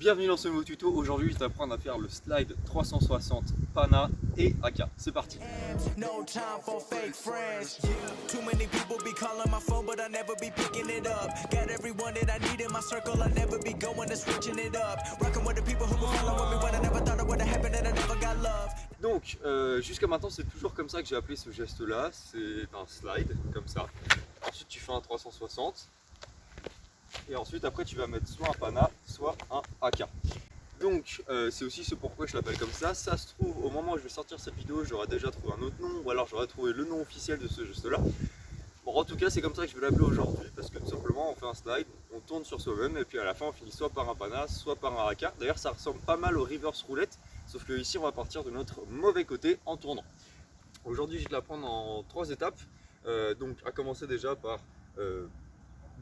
Bienvenue dans ce nouveau tuto. Aujourd'hui, je vais t'apprendre à faire le slide 360 Pana et AK. C'est parti. No time for fake friends. Too many people be calling my phone, but I never be picking it up. Got everyone that I need in my circle, I never be going and switching it up. Rocking with the people who will follow me when I never thought it would have happened and I never got love. Donc, jusqu'à maintenant, c'est toujours comme ça que j'ai appelé ce geste-là. C'est un slide, comme ça. Ensuite, tu fais un 360. Et ensuite, après, tu vas mettre soit un Pana, soit un AK. Donc, c'est aussi ce pourquoi je l'appelle comme ça. Ça se trouve, au moment où je vais sortir cette vidéo, j'aurai déjà trouvé un autre nom, ou alors j'aurai trouvé le nom officiel de ce geste-là. Bon, en tout cas, c'est comme ça que je vais l'appeler aujourd'hui, parce que tout simplement, on fait un slide, on tourne sur soi-même, et puis à la fin, on finit soit par un Pana, soit par un AK. D'ailleurs, ça ressemble pas mal au reverse roulette, sauf que ici, on va partir de notre mauvais côté en tournant. Aujourd'hui, je vais te l'apprendre en 3 étapes. Donc, à commencer déjà par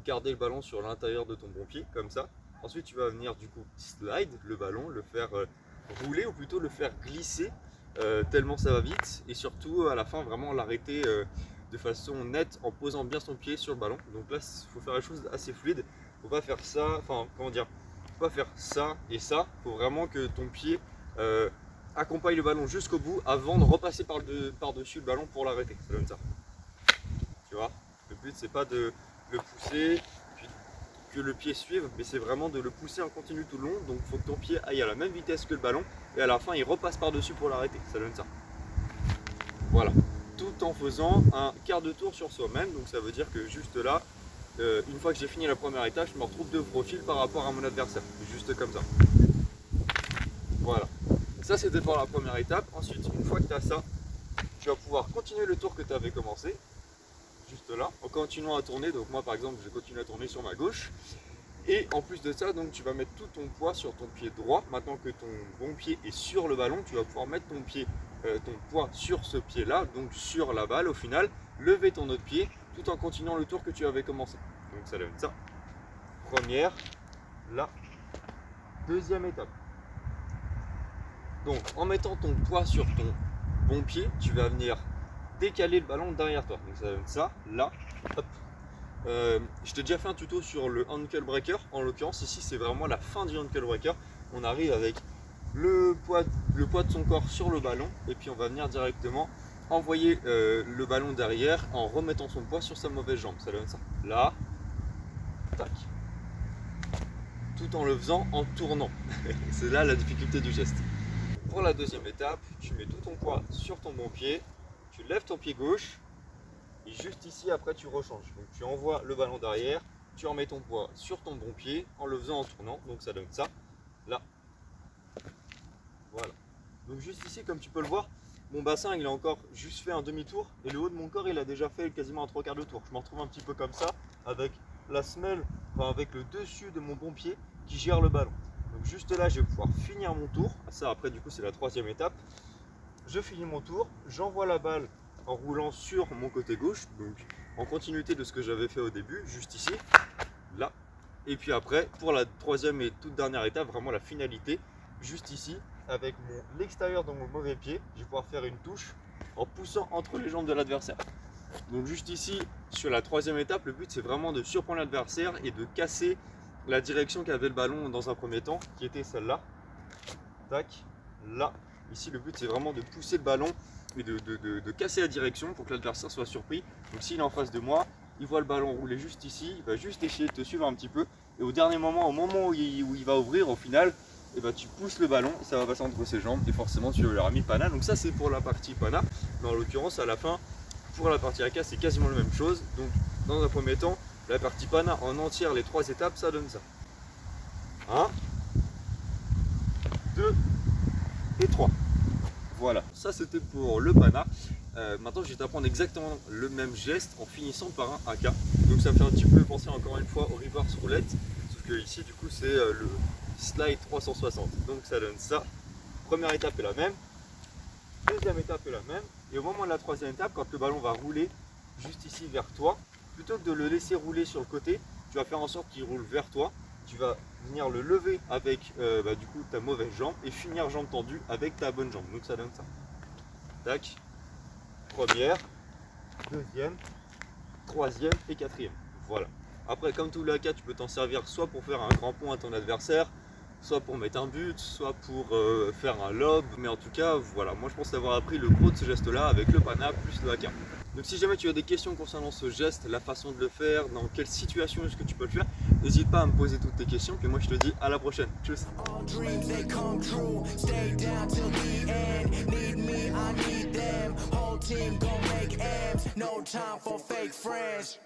garder le ballon sur l'intérieur de ton bon pied, comme ça. Ensuite, tu vas venir du coup slide le ballon, le faire rouler ou plutôt le faire glisser tellement ça va vite. Et surtout, à la fin, vraiment l'arrêter de façon nette en posant bien son pied sur le ballon. Donc là, il faut faire la chose assez fluide. Faut pas faire ça, enfin, comment dire, faut pas faire ça et ça. Faut vraiment que ton pied accompagne le ballon jusqu'au bout avant de repasser par-dessus le ballon pour l'arrêter. Ça donne ça. Tu vois, le but, c'est pas de le pousser, puis que le pied suive, mais c'est vraiment de le pousser en continu tout le long. Donc il faut que ton pied aille à la même vitesse que le ballon et à la fin il repasse par-dessus pour l'arrêter. Ça donne ça. Voilà. Tout en faisant un quart de tour sur soi-même. Donc ça veut dire que juste là, une fois que j'ai fini la première étape, je me retrouve de profil par rapport à mon adversaire. Juste comme ça. Voilà. Ça c'était pour la première étape. Ensuite, une fois que tu as ça, tu vas pouvoir continuer le tour que tu avais commencé. Juste là, en continuant à tourner. Donc moi par exemple, je continue à tourner sur ma gauche. Et en plus de ça, donc tu vas mettre tout ton poids sur ton pied droit. Maintenant que ton bon pied est sur le ballon, tu vas pouvoir mettre ton poids sur ce pied-là, donc sur la balle au final, lever ton autre pied tout en continuant le tour que tu avais commencé. Donc ça donne ça. Première, là, deuxième étape. Donc en mettant ton poids sur ton bon pied, tu vas venir décaler le ballon derrière toi. Donc ça donne ça, là, hop. Je t'ai déjà fait un tuto sur le ankle breaker. En l'occurrence, ici c'est vraiment la fin du ankle breaker. On arrive avec le poids de son corps sur le ballon et puis on va venir directement envoyer le ballon derrière en remettant son poids sur sa mauvaise jambe. Ça donne ça. Là, tac. Tout en le faisant en tournant. C'est là la difficulté du geste. Pour la deuxième étape, tu mets tout ton poids sur ton bon pied, tu lèves ton pied gauche. Et juste ici, après, tu rechanges. Donc, tu envoies le ballon derrière, tu remets ton poids sur ton bon pied en le faisant en tournant. Donc, ça donne ça. Là. Voilà. Donc, juste ici, comme tu peux le voir, mon bassin, il a encore juste fait un demi-tour. Et le haut de mon corps, il a déjà fait quasiment un 3/4 de tour. Je m'en retrouve un petit peu comme ça, avec la semelle, enfin, avec le dessus de mon bon pied qui gère le ballon. Donc, juste là, je vais pouvoir finir mon tour. Ça, après, du coup, c'est la troisième étape. Je finis mon tour, j'envoie la balle en roulant sur mon côté gauche, donc en continuité de ce que j'avais fait au début, juste ici, là. Et puis après, pour la troisième et toute dernière étape, vraiment la finalité, juste ici, avec l'extérieur de mon mauvais pied, je vais pouvoir faire une touche en poussant entre les jambes de l'adversaire. Donc juste ici, sur la troisième étape, le but c'est vraiment de surprendre l'adversaire et de casser la direction qu'avait le ballon dans un premier temps, qui était celle-là. Tac, là. Ici, le but c'est vraiment de pousser le ballon et de casser la direction pour que l'adversaire soit surpris. Donc s'il est en face de moi, il voit le ballon rouler juste ici, il va juste essayer de te suivre un petit peu. Et au dernier moment, au moment où il va ouvrir, au final, et ben, tu pousses le ballon et ça va passer entre ses jambes. Et forcément, tu leur as mis Pana. Donc ça, c'est pour la partie Pana. Mais en l'occurrence, à la fin, pour la partie AK, c'est quasiment la même chose. Donc dans un premier temps, la partie Pana en entière, les 3 étapes, ça donne ça. 1, 2 et 3. Voilà, ça c'était pour le Pana. Maintenant je vais t'apprendre exactement le même geste en finissant par un AK. Donc ça me fait un petit peu penser encore une fois au reverse roulette. Sauf que ici du coup c'est le slide 360. Donc ça donne ça. Première étape est la même. Deuxième étape est la même. Et au moment de la troisième étape, quand le ballon va rouler juste ici vers toi, plutôt que de le laisser rouler sur le côté, tu vas faire en sorte qu'il roule vers toi. Tu vas venir le lever avec du coup ta mauvaise jambe et finir jambe tendue avec ta bonne jambe. Donc ça donne ça. Tac. Première, deuxième, troisième et quatrième. Voilà. Après, comme tous les AK, tu peux t'en servir soit pour faire un grand pont à ton adversaire, soit pour mettre un but, soit pour faire un lob, mais en tout cas voilà, moi je pense avoir appris le gros de ce geste là avec le pana plus le haka. Donc si jamais tu as des questions concernant ce geste, la façon de le faire, dans quelle situation est-ce que tu peux le faire, n'hésite pas à me poser toutes tes questions, puis moi je te dis à la prochaine. Tchuss. All dreams they come true. Stay down till the end. Need me, I need them. Whole team gon' make M's. No time for fake friends.